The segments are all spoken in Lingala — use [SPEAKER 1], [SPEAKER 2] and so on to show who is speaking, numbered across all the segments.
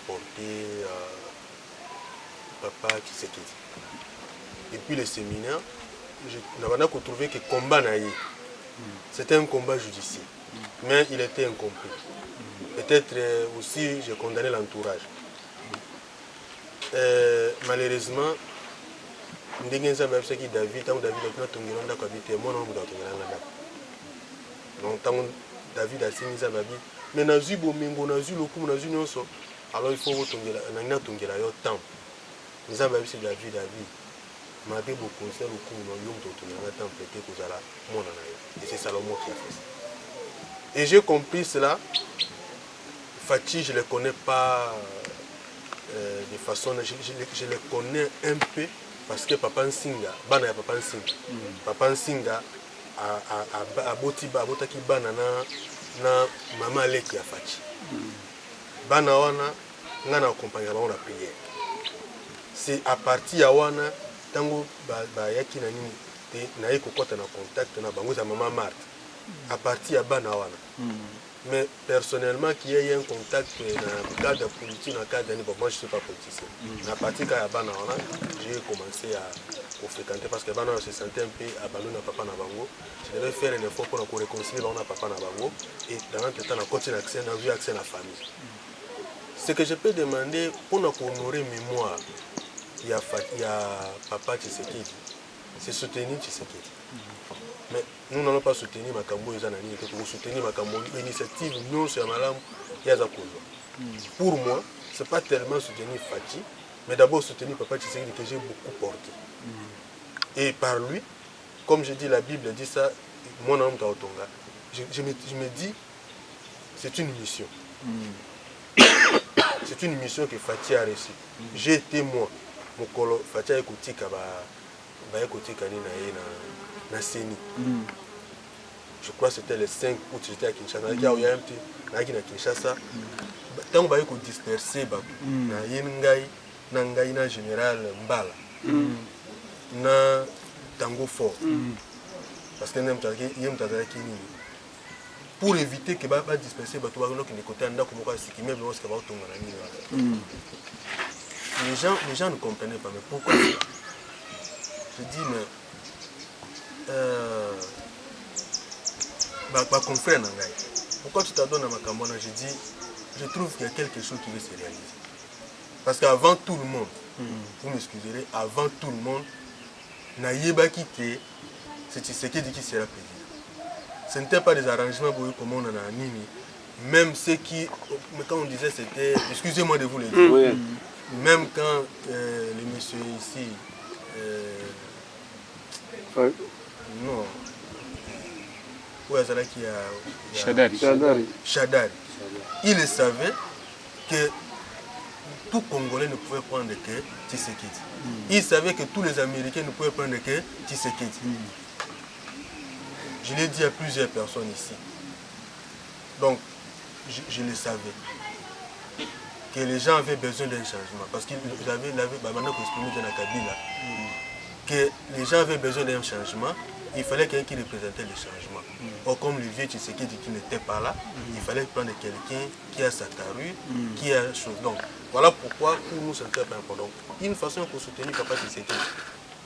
[SPEAKER 1] porter Papa Tshisekedi. Et puis le séminaire, on a trouvé que le combat c'était un combat judiciaire, mais il était incompris. Peut-être aussi j'ai condamné l'entourage. Malheureusement, David a David a signé ça, mais alors il faut retomber là temps. Nous avons vu David m'a dit beaucoup c'est le coup et c'est Salomon qui a fait ça. Et j'ai compris cela. Fatih, je ne le connais pas de façon, je le connais un peu parce que Papa Nsinga, bana Papa Nsinga, Papa Nsinga a botaki bana na maman Aleki ya Fatih. Bana wana ngana accompagner la prière. C'est à partir ya wana tango ba yaki na nini na yeko kota na contact na bango za maman Marthe. À partir ya bana wana. Mais personnellement, qui ait un contact dans le cadre politique, dans le cadre bon, moi je ne suis pas politicien. À partir de Bana, j'ai commencé à fréquenter parce que Bana se sentait un peu abandonné à Papa Nabango. Je devais faire un effort pour réconcilier Papa Nabango et dans le temps, on continue accès à la famille. Ce que je peux demander pour honorer mémoire, il y a Papa Tshisekedi, c'est soutenir Tshisekedi. Mais nous n'allons pas soutenir Makambo et Zanani, nous soutenir Makambo, l'initiative non sur Malam Yazakozo. Pour moi, ce n'est pas tellement soutenir Fatih, mais d'abord soutenir Papa Tshisekedi que j'ai beaucoup porté. Et par lui, comme je dis, la Bible dit ça, mon nom Taotonga, je me dis, c'est une mission. C'est une mission que Fatih a reçue. J'ai été moi, mon colo, Fatih a écouté na Seni. Je crois que c'était le 5 août, j'étais à Kinshasa. Il y a un petit à Kinshasa. Tant que vous dispersez, na Yengai, na général Mbala, na Tango Fort. Parce que pour éviter que vous disperser, les gens ne comprenaient pas. Mais pourquoi? Je dis, mais confrère Nangai, pourquoi tu t'adonnes à Makambona? Je dis, je trouve qu'il y a quelque chose qui veut se réaliser. Parce qu'avant tout le monde, vous m'excuserez, avant tout le monde, Naïeba Kike, c'est Tshisekedi qui sera président. Ce n'était pas des arrangements pour comme on en a Nini. Même ceux qui, quand on disait c'était, excusez-moi de vous le dire, oui. Même quand les messieurs ici, non. Chadari. Il savait que tout Congolais ne pouvait prendre que Tshisekedi. Il savait que tous les Américains ne pouvaient prendre que Tshisekedi. Je l'ai dit à plusieurs personnes ici. Donc, je le savais. Que les gens avaient besoin d'un changement. Parce qu'ils avaient maintenant exprimé dans la Kabila. Que les gens avaient besoin d'un changement, il fallait quelqu'un qui représentait le changement. Or, comme le vieux Tshisekedi qui n'était pas là, il fallait prendre quelqu'un qui a sa carrure, qui a chose. Donc, voilà pourquoi pour nous, c'est très important. Une façon pour soutenir Papa Tshisekedi,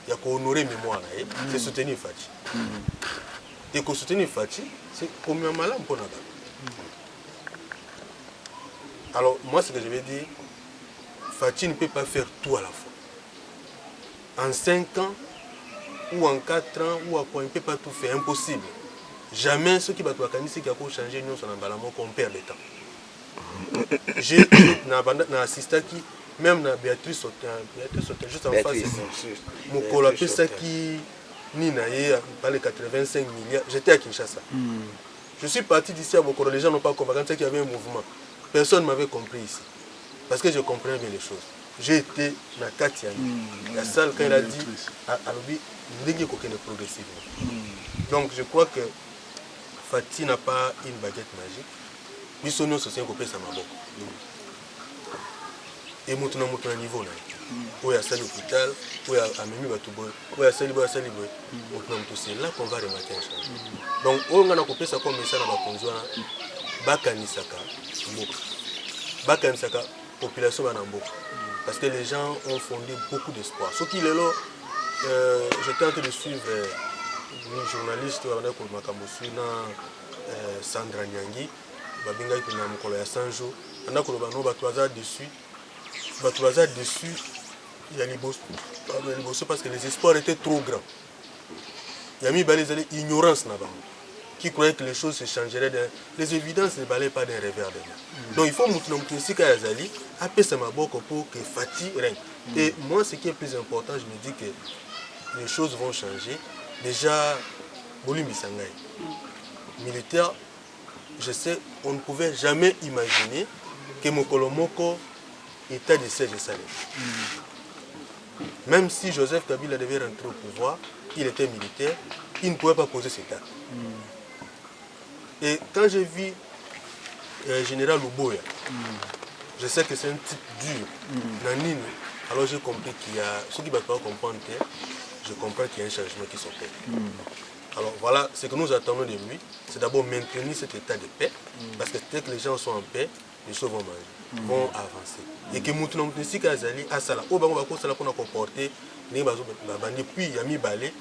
[SPEAKER 1] il y a qu'à honorer mémoire, c'est soutenir Fatih. Et qu'à soutenir Fatih, c'est comme un malin pour nous. Alors, moi, ce que je vais dire, Fatih ne peut pas faire tout à la fois. En 5 ans, ou en 4 ans, ou à quoi, il ne peut pas tout faire, impossible. Jamais ceux qui vont changer, nous sommes en qu'on perd le temps. J'ai assisté qui, même dans Béatrice Sautin, juste en face, mon collègue, ça qui, ni par les 85 milliards, j'étais à Kinshasa. Je suis parti d'ici à Bokoro, les gens n'ont pas compris qu'il y avait un mouvement. Personne ne m'avait compris ici. Parce que je comprenais bien les choses. J'ai été dans Katiani. La salle, quand il a dit, il n'y a aucun progressivement. Donc je crois que Fatih n'a pas une baguette magique. Nous sommes aussi un peu ça m'a beaucoup. Et nous sommes à un niveau là. Où il y a l'hôpital, où il y a Amemi Batouboy, où il y a Saliboy. C'est là qu'on va remarquer un changement. Donc, on a coupé ça comme ça dans la conjointe. Bakanisaka. Bakanisaka. population Banambo. Parce que les gens ont fondé beaucoup d'espoir. Ce qui est là, j'étais en train de suivre une journaliste Sandra Nyangi, babinga ipena mukolo ya Sanjo, anda ko bano batwaza dessus. Batwaza dessus, il y a liboso parce que les espoirs étaient trop grands. Il y a mis l'ignorance là-bas, qui croyait que les choses se changeraient. Les évidences ne balaient pas d'un revers de main. Donc il faut montrer que Yazali a fait sa maboko pour que Fati règne. Et moi, ce qui est plus important, je me dis que les choses vont changer. Déjà, Bolimi Sangai, militaire, je sais, on ne pouvait jamais imaginer que Mokolomoko était de siège de Salé. Même si Joseph Kabila devait rentrer au pouvoir, il était militaire, il ne pouvait pas poser cet acte. Et quand j'ai vu général Luboya, je sais que c'est un type dur, Nanine, alors j'ai compris qu'il y a, ceux qui ne peuvent pas comprendre, je comprends qu'il y a un changement qui s'opère. Alors voilà, ce que nous attendons de lui, c'est d'abord maintenir cet état de paix, parce que dès que les gens sont en paix, les choses vont manger, vont avancer. Et que Moutouna Kazali a ça là, au Bango Bako, ça là qu'on a comporté, puis il y a mis balai.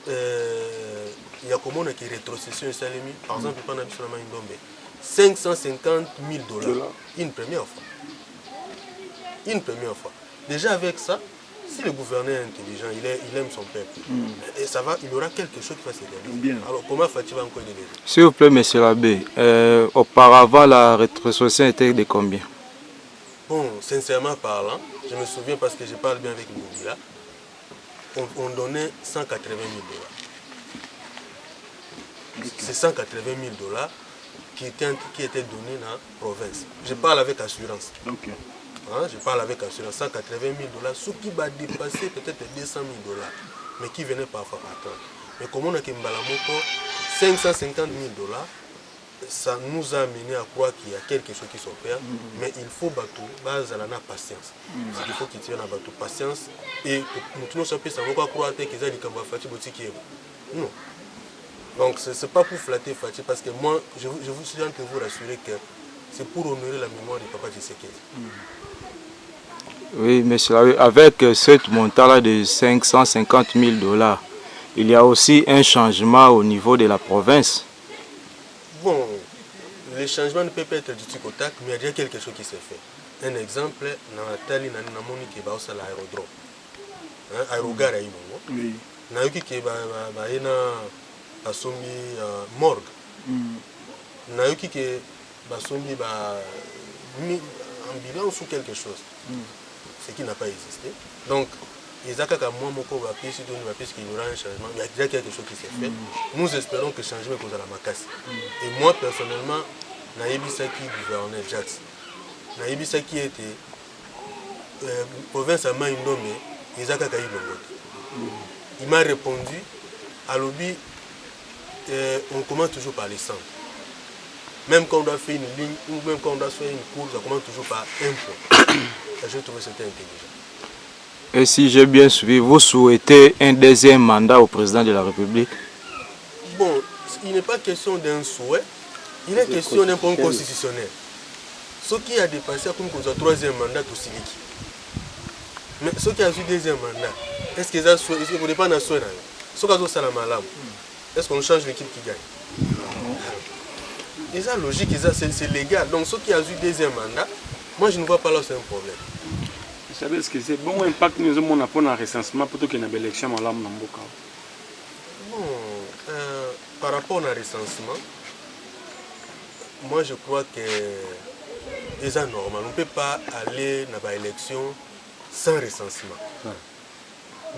[SPEAKER 1] Il y a comment on a qui rétrocession Salemi, par exemple, pendant 550 000 $, une première fois. Une première fois. Déjà avec ça, si le gouverneur est intelligent, il aime son peuple, et ça va, il aura quelque chose qui va se réaliser. Alors comment Fatih va encore aider les gens?
[SPEAKER 2] S'il vous plaît, monsieur l'abbé, auparavant la rétrocession était de combien?
[SPEAKER 1] Bon, sincèrement parlant, je me souviens parce que je parle bien avec Moubila, on donnait 180 000 $. C'est 180 000 $ qui étaient donnés dans la province. Je parle avec assurance.
[SPEAKER 3] Okay.
[SPEAKER 1] Hein, je parle avec assurance. 180 000 $, ce qui va dépasser peut-être 200 000 $, mais qui venaient parfois attendre. Mais comme on a Kimbalamoko, 550 000 $, ça nous a amené à croire qu'il y a quelque chose qui s'opère, mais il faut battre la patience. Il faut qu'il tienne à battre patience et nous ne sommes pas croire qu'ils ont dit qu'il non. Donc ce n'est pas pour flatter Fatih, parce que moi, je vous suis en train de vous rassurer que c'est pour honorer la mémoire du papa Tshisekedi.
[SPEAKER 2] Oui, monsieur, avec ce montant-là de 550 000 $, il y a aussi un changement au niveau de la province.
[SPEAKER 1] Bon, le changement ne peut pas être du tic au tac, mais il y a déjà quelque chose qui s'est fait. Un exemple, Nathalie Nanamoni qui est à l'aérodrome. Aérogare, oui. Nayoki qui est à morgue. Nayoki qui est ambulance ou quelque chose. Ce qui n'a pas existé. Donc, il y aura un changement. Il y a déjà quelque chose qui s'est fait. Nous espérons que le changement est à la Makassi. Et moi, personnellement, Naïbisaki gouverneur Jax. Naïbisaki était province à Maïndomé, il m'a répondu à l'objet, on commence toujours par les centres. Même quand on doit faire une ligne ou même quand on doit faire une course, on commence toujours par un point. Je trouve que c'était intelligent.
[SPEAKER 2] Et si j'ai bien suivi, vous souhaitez un deuxième mandat au président de la République?
[SPEAKER 1] Bon, il n'est pas question d'un souhait, il est question d'un point constitutionnel. Ce qui a dépassé comme un troisième mandat, tout Siliki. Mais ce qui a eu deuxième mandat, est-ce qu'ils ont souhait? Est-ce qu'on n'est pas dans le souhait? Ce qui a eu est-ce qu'on change l'équipe qui gagne? Et ça, logique, c'est légal. Donc, ce qui a eu deuxième mandat, moi je ne vois pas là c'est un problème.
[SPEAKER 3] Vous savez ce que c'est bon impact nous avons pour un recensement plutôt qu'une élection à l'âme Namboka.
[SPEAKER 1] Bon, par rapport au recensement, moi je crois que c'est normal. On ne peut pas aller dans l'élection sans recensement.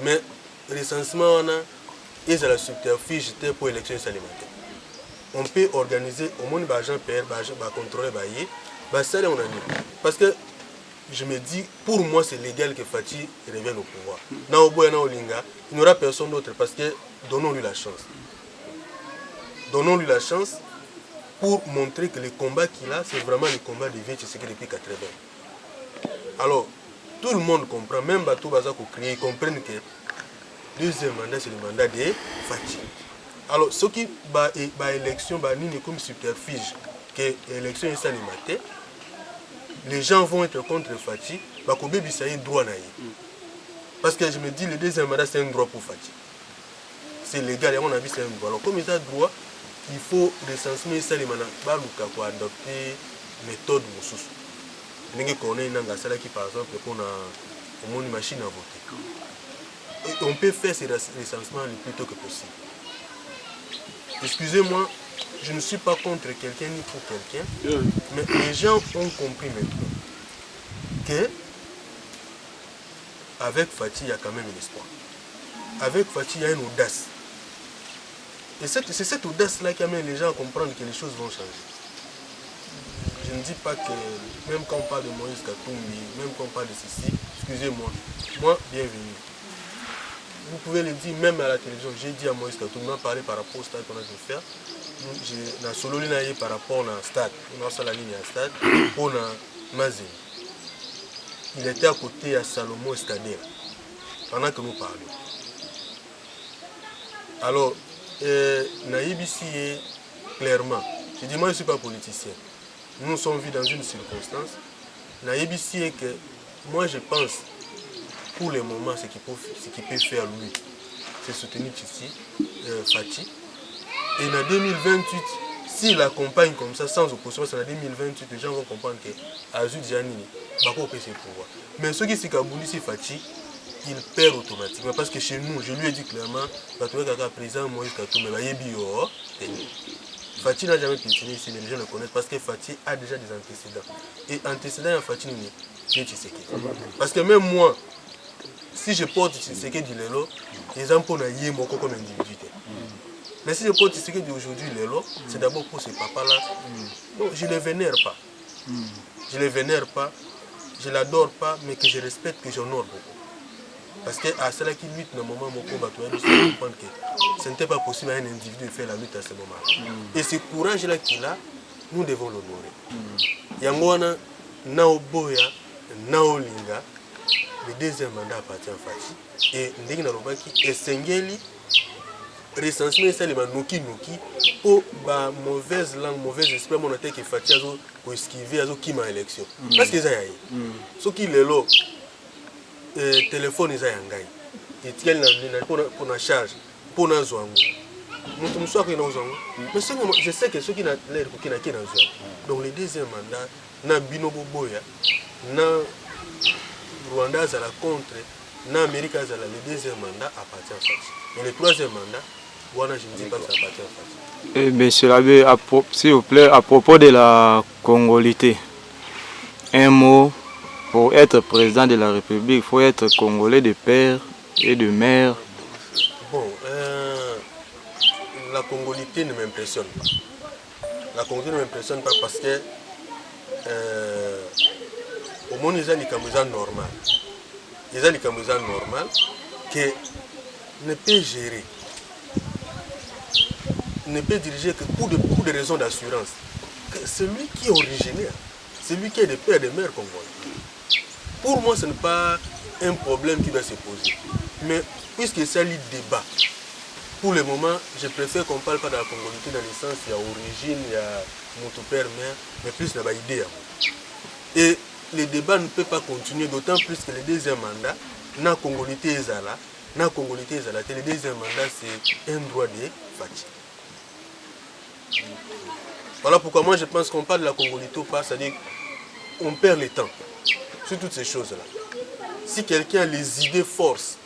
[SPEAKER 1] Mais recensement, on a la subterfuge pour l'élection alimentaire. On peut organiser au moins des gens contrôler parce que je me dis, pour moi c'est légal que Fatih revienne au pouvoir. Il n'y aura personne d'autre parce que donnons-lui la chance. Donnons-lui la chance pour montrer que le combat qu'il a, c'est vraiment le combat de vieux Tshisekedi depuis 80. Alors, tout le monde comprend, même Batou Bazako Kriye, ils comprennent que le deuxième mandat, c'est le mandat de Fatih. Alors, ce qui est l'élection, c'est comme subterfuge, que l'élection est animée. les gens vont être contre Fachi, Bakobebi ça y droit naïe. Parce que je me dis le deuxième mandat c'est un droit pour Fachi. C'est légal et on a vu c'est un droit. Alors comme il a droit, il faut recenser ça les manats baluka pour adopter méthode moussous. N'est-ce qu'on est dans la qui par exemple qu'on a une machine à voter. Et on peut faire ces recensements le plus tôt que possible. Excusez-moi, je ne suis pas contre quelqu'un ni pour quelqu'un, mais les gens ont compris maintenant que avec Fachi, il y a quand même un espoir. Avec Fachi, il y a une audace. Et c'est cette audace-là qui amène les gens à comprendre que les choses vont changer. Je ne dis pas que, même quand on parle de Moïse Katumbi, même quand on parle de ceci, excusez-moi, moi, bienvenue. Vous pouvez le dire même à la télévision. J'ai dit à Moïse Katumbi, on a parlé par rapport au stade qu'on a dû faire. J'ai solo ligne par rapport au stade. On a fait la ligne à stade pour Mazin. Il était à côté à Salomon Escadera pendant que nous parlions. Alors, Naïbissi est clairement, je dis moi je ne suis pas politicien. Nous sommes vus dans une circonstance. Naïbissi est que moi je pense pour le moment ce qu'il peut faire lui, c'est soutenir Tshissi, Fachi. Et en 2028, s'il accompagne comme ça sans opposition, c'est en 2028 les gens vont comprendre que Azul Janini va pas opérer ses pouvoirs. Mais ceux qui s'y Kabouli, si Fachi, il perd automatiquement. Parce que chez nous, je lui ai dit clairement, président Moïse Katumbi, Fachi n'a jamais piétiné ici, mais les gens le connaissent parce que Fachi a déjà des antécédents. Et antécédents à Fachi, c'est Tshisekedi. Parce que même moi, si je porte Tshisekedi Lelo, les gens pour naïe mon comme individu. Mais si je porte Tshisekedi aujourd'hui Lelo, c'est d'abord pour ce papa-là. Non, je ne le vénère pas. Je ne le vénère pas, je ne l'adore pas, mais que je respecte, que j'honore beaucoup. Parce qu'à cela qui lutte dans le moment où on comprendre que ce n'était pas possible à un individu de faire la lutte à ce moment-là. Et ce courage-là qu'il a, nous devons l'honorer. Yangwana, Naoboya, Naolinga, le deuxième mandat appartient à Fachi. Et Ndegina Lobaki, et Sengeli, recensement ça les noki pour la mauvaise langue, mauvaise esprit, mon attaque que Fachi a esquivé à qui m'a élection. Parce que ça y est. Ce qui est là. Téléphone eza yangai etiel na pour na charge pour na zwango mutu muswa ko na zwango mais je sais que ceux qui na l'air ko kina kina zwango donc le deuxième mandat na bino boboya na Rwanda za la contre na Amérique za le deuxième mandat appartient à Fachi mais le troisième mandat wana je ne dis pas que ça appartient à Fachi.
[SPEAKER 2] Monsieur l'abbé, s'il vous plaît, à propos de la congolité, un mot. Pour être président de la République, il faut être congolais de père et de mère.
[SPEAKER 1] Bon, la congolité ne m'impressionne pas. La congolité ne m'impressionne pas parce que au monde, il y a des caméras normales. Il y a des caméras normales que ne peut gérer, ne peut diriger que pour des raisons d'assurance. Celui qui est originaire, celui qui est de père et de mère congolais. Pour moi, ce n'est pas un problème qui doit se poser. Mais puisque c'est le débat, pour le moment, je préfère qu'on ne parle pas de la congolité dans le sens il y a origine, il y a mon père, mère, mais plus il y a une idée. Et le débat ne peut pas continuer, d'autant plus que le deuxième mandat, la congolité est là, la congolité est là. Le deuxième mandat, c'est un droit de Fachi. Voilà pourquoi moi je pense qu'on parle de la congolité ou pas, c'est-à-dire qu'on perd le temps. Sur toutes ces choses-là. Si quelqu'un a les idées forces,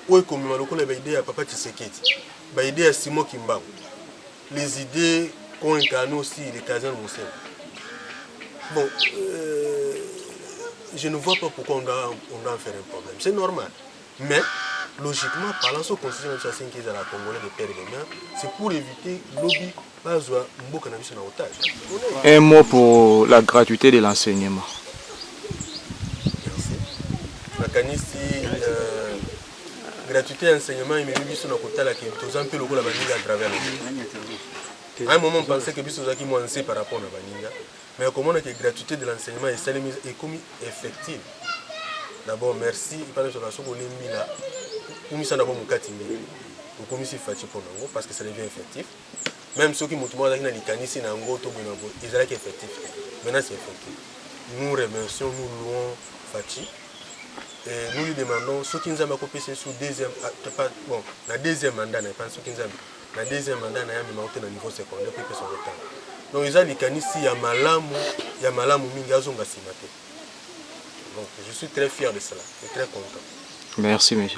[SPEAKER 1] ou comme il y a idée à Papa Tshisekedi, il y a idée à Simon Kimbangu, les idées qu'ont incarné aussi les Kazan Moussel. Bon, je ne vois pas pourquoi on doit en faire un problème. C'est normal. Mais, logiquement, parlant sur la constitution de Chassin qui est à la Congolais de père et de mère, c'est pour éviter lobby, pas de otage.
[SPEAKER 2] Un mot pour la gratuité de l'enseignement.
[SPEAKER 1] Nakanisi gratuité d'enseignement, il m'a dit que nous avons peu le Baninga à travers le monde. À un moment, on pensait que nous avons moins par rapport à Baninga. Mais comment on a que la gratuité de l'enseignement est comme effective. D'abord, merci. Il parle de la chose qu'on est mis là. Nous sommes d'abord mon catimé. Nous sommes ici fatigués pour nous parce que ça devient effectif. Même ceux qui m'ont demandé qu'ils ont été effectifs. Maintenant, c'est effectif. nous remercions, nous louons Fachi. Et nous lui demandons ce qui nous a copié sur deuxième, bon, la deuxième mandat, ce qui nous a la deuxième mandat, il y a un niveau secondaire pour son retard. Donc, il y a des canissi, il y a malamu, mingi, donc, je suis très fier de cela et très content.
[SPEAKER 2] Merci, monsieur.